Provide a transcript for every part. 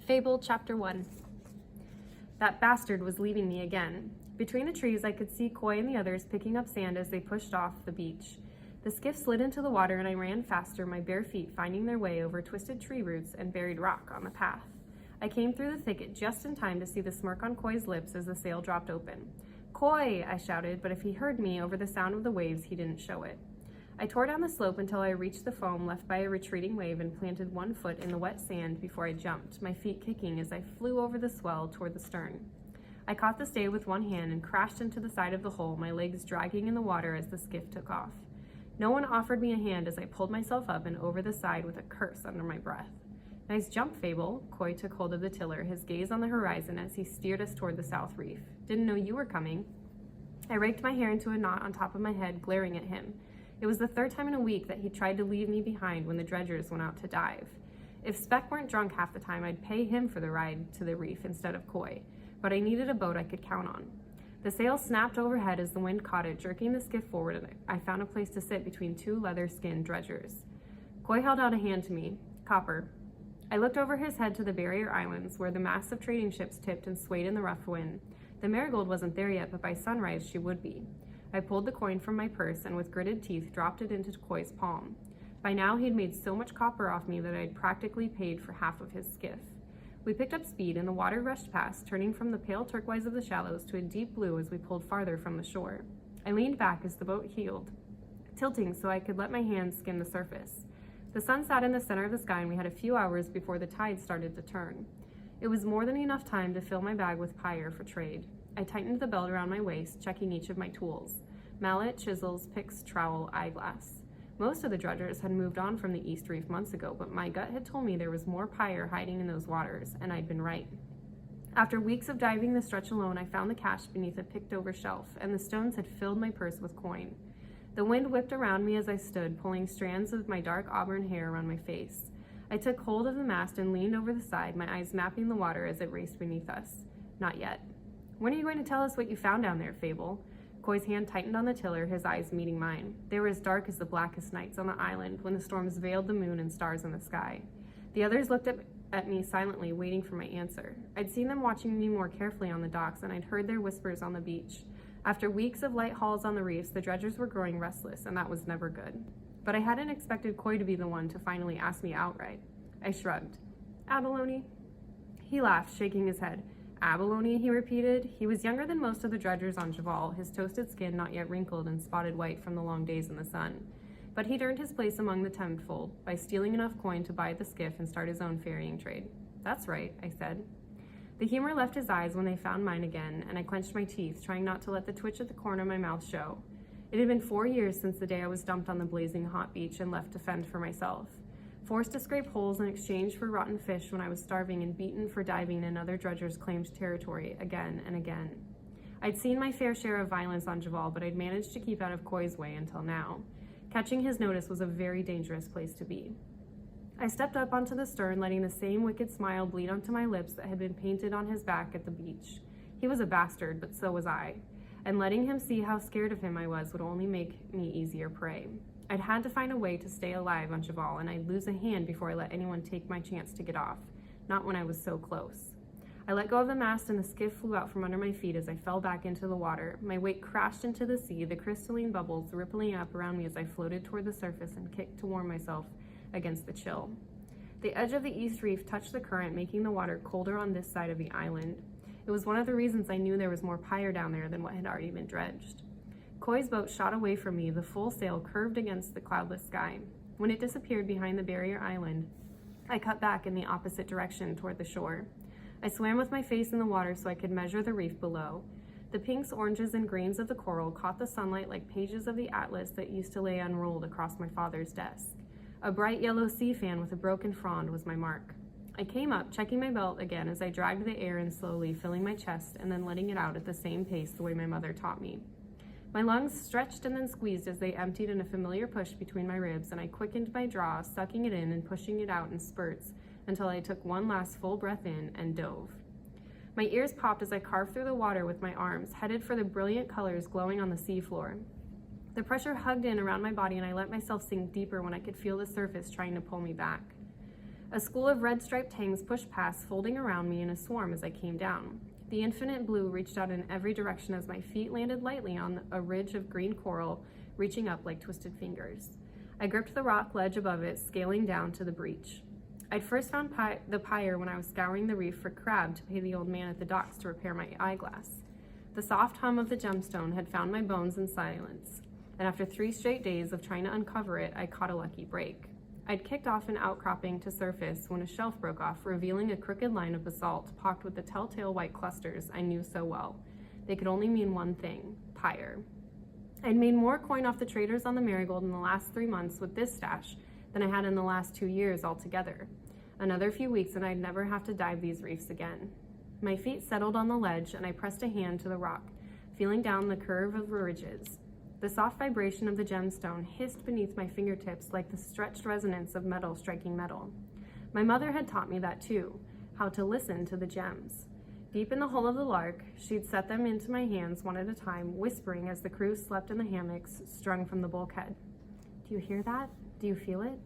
Fable Chapter 1. That bastard was leaving me again. Between the trees, I could see Coy and the others picking up sand as they pushed off the beach. The skiff slid into the water and I ran faster, my bare feet finding their way over twisted tree roots and buried rock on the path. I came through the thicket just in time to see the smirk on Coy's lips as the sail dropped open. "Coy!" I shouted, but if he heard me over the sound of the waves, he didn't show it. I tore down the slope until I reached the foam left by a retreating wave and planted one foot in the wet sand before I jumped, my feet kicking as I flew over the swell toward the stern. I caught the stay with one hand and crashed into the side of the hole, my legs dragging in the water as the skiff took off. No one offered me a hand as I pulled myself up and over the side with a curse under my breath. "Nice jump, Fable." Coy took hold of the tiller, his gaze on the horizon as he steered us toward the south reef. "Didn't know you were coming." I raked my hair into a knot on top of my head, glaring at him. It was the third time in a week that he tried to leave me behind when the dredgers went out to dive. If Speck weren't drunk half the time, I'd pay him for the ride to the reef instead of Coy, but I needed a boat I could count on. The sail snapped overhead as the wind caught it, jerking the skiff forward, and I found a place to sit between two leather-skinned dredgers. Coy held out a hand to me. "Copper." I looked over his head to the barrier islands, where the masts of trading ships tipped and swayed in the rough wind. The Marigold wasn't there yet, but by sunrise she would be. I pulled the coin from my purse and with gritted teeth dropped it into Coy's palm. By now he'd made so much copper off me that I'd practically paid for half of his skiff. We picked up speed and the water rushed past, turning from the pale turquoise of the shallows to a deep blue as we pulled farther from the shore. I leaned back as the boat heeled, tilting so I could let my hands skim the surface. The sun sat in the center of the sky and we had a few hours before the tide started to turn. It was more than enough time to fill my bag with pyre for trade. I tightened the belt around my waist, checking each of my tools: mallet, chisels, picks, trowel, eyeglass. Most of the dredgers had moved on from the East Reef months ago, but my gut had told me there was more pyre hiding in those waters, and I'd been right. After weeks of diving the stretch alone, I found the cache beneath a picked-over shelf, and the stones had filled my purse with coin. The wind whipped around me as I stood, pulling strands of my dark auburn hair around my face. I took hold of the mast and leaned over the side, my eyes mapping the water as it raced beneath us. Not yet. "When are you going to tell us what you found down there, Fable?" Coy's hand tightened on the tiller, his eyes meeting mine. They were as dark as the blackest nights on the island when the storms veiled the moon and stars in the sky. The others looked at me silently, waiting for my answer. I'd seen them watching me more carefully on the docks, and I'd heard their whispers on the beach. After weeks of light hauls on the reefs, the dredgers were growing restless, and that was never good. But I hadn't expected Coy to be the one to finally ask me outright. I shrugged. "Abalone?" He laughed, shaking his head. "Abalone," he repeated. He was younger than most of the dredgers on Javal, his toasted skin not yet wrinkled and spotted white from the long days in the sun. But he'd earned his place among the tenfold by stealing enough coin to buy the skiff and start his own ferrying trade. "That's right," I said. The humor left his eyes when they found mine again, and I clenched my teeth, trying not to let the twitch at the corner of my mouth show. It had been 4 years since the day I was dumped on the blazing hot beach and left to fend for myself. Forced to scrape holes in exchange for rotten fish when I was starving and beaten for diving in other dredgers' claimed territory again and again. I'd seen my fair share of violence on Javal, but I'd managed to keep out of Coy's way until now. Catching his notice was a very dangerous place to be. I stepped up onto the stern, letting the same wicked smile bleed onto my lips that had been painted on his back at the beach. He was a bastard, but so was I, and letting him see how scared of him I was would only make me easier prey. I'd had to find a way to stay alive on Javal, and I'd lose a hand before I let anyone take my chance to get off, not when I was so close. I let go of the mast and the skiff flew out from under my feet as I fell back into the water. My weight crashed into the sea, the crystalline bubbles rippling up around me as I floated toward the surface and kicked to warm myself against the chill. The edge of the East Reef touched the current, making the water colder on this side of the island. It was one of the reasons I knew there was more pyre down there than what had already been dredged. Coy's boat shot away from me, the full sail curved against the cloudless sky. When it disappeared behind the barrier island, I cut back in the opposite direction toward the shore. I swam with my face in the water so I could measure the reef below. The pinks, oranges, and greens of the coral caught the sunlight like pages of the atlas that used to lay unrolled across my father's desk. A bright yellow sea fan with a broken frond was my mark. I came up, checking my belt again as I dragged the air in slowly, filling my chest and then letting it out at the same pace the way my mother taught me. My lungs stretched and then squeezed as they emptied in a familiar push between my ribs, and I quickened my draw, sucking it in and pushing it out in spurts until I took one last full breath in and dove. My ears popped as I carved through the water with my arms, headed for the brilliant colors glowing on the seafloor. The pressure hugged in around my body and I let myself sink deeper when I could feel the surface trying to pull me back. A school of red-striped hangs pushed past, folding around me in a swarm as I came down. The infinite blue reached out in every direction as my feet landed lightly on a ridge of green coral, reaching up like twisted fingers. I gripped the rock ledge above it, scaling down to the breach. I'd first found the pyre when I was scouring the reef for crab to pay the old man at the docks to repair my eyeglass. The soft hum of the gemstone had found my bones in silence, and after 3 straight days of trying to uncover it, I caught a lucky break. I'd kicked off an outcropping to surface when a shelf broke off, revealing a crooked line of basalt pocked with the telltale white clusters I knew so well. They could only mean one thing: pyre. I'd made more coin off the traders on the Marigold in the last 3 months with this stash than I had in the last 2 years altogether. Another few weeks and I'd never have to dive these reefs again. My feet settled on the ledge and I pressed a hand to the rock, feeling down the curve of the ridges. The soft vibration of the gemstone hissed beneath my fingertips like the stretched resonance of metal striking metal. My mother had taught me that too, how to listen to the gems. Deep in the hull of the Lark, she'd set them into my hands one at a time, whispering as the crew slept in the hammocks strung from the bulkhead. "Do you hear that? Do you feel it?"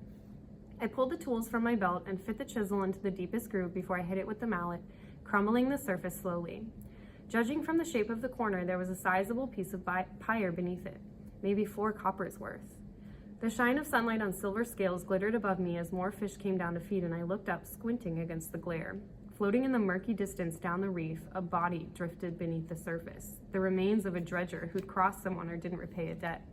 I pulled the tools from my belt and fit the chisel into the deepest groove before I hit it with the mallet, crumbling the surface slowly. Judging from the shape of the corner, there was a sizable piece of pyre beneath it, maybe 4 coppers worth. The shine of sunlight on silver scales glittered above me as more fish came down to feed, and I looked up, squinting against the glare. Floating in the murky distance down the reef, a body drifted beneath the surface, the remains of a dredger who'd crossed someone or didn't repay a debt.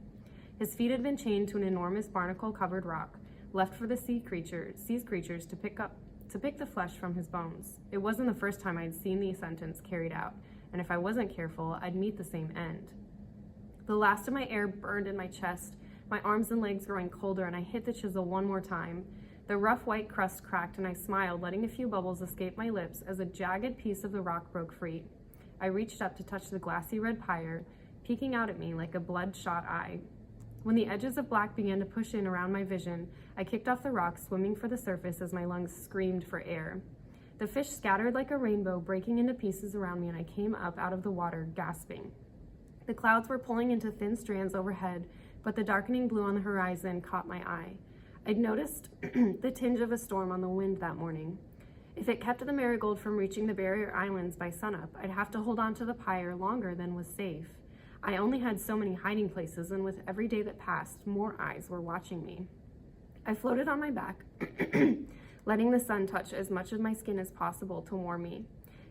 His feet had been chained to an enormous barnacle-covered rock, left for the sea creatures to pick the flesh from his bones. It wasn't the first time I'd seen the sentence carried out, and if I wasn't careful, I'd meet the same end. The last of my air burned in my chest, my arms and legs growing colder, and I hit the chisel one more time. The rough white crust cracked, and I smiled, letting a few bubbles escape my lips as a jagged piece of the rock broke free. I reached up to touch the glassy red pyre, peeking out at me like a bloodshot eye. When the edges of black began to push in around my vision, I kicked off the rock, swimming for the surface as my lungs screamed for air. The fish scattered like a rainbow, breaking into pieces around me, and I came up out of the water, gasping. The clouds were pulling into thin strands overhead, but the darkening blue on the horizon caught my eye. I'd noticed the tinge of a storm on the wind that morning. If it kept the Marigold from reaching the barrier islands by sunup, I'd have to hold on to the pyre longer than was safe. I only had so many hiding places, and with every day that passed, more eyes were watching me. I floated on my back, letting the sun touch as much of my skin as possible to warm me.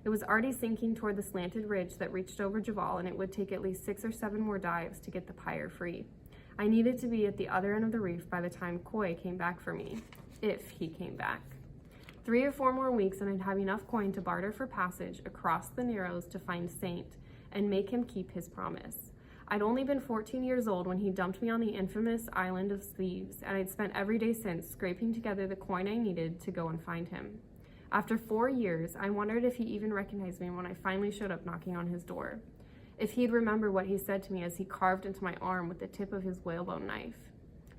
It was already sinking toward the slanted ridge that reached over Javal, and it would take at least 6 or 7 more dives to get the pyre free. I needed to be at the other end of the reef by the time Koi came back for me, if he came back. 3 or 4 more weeks, and I'd have enough coin to barter for passage across the Narrows to find Saint and make him keep his promise. I'd only been 14 years old when he dumped me on the infamous island of Thieves, and I'd spent every day since scraping together the coin I needed to go and find him. After 4 years, I wondered if he even recognized me when I finally showed up knocking on his door. If he'd remember what he said to me as he carved into my arm with the tip of his whalebone knife.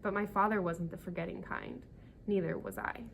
But my father wasn't the forgetting kind. Neither was I.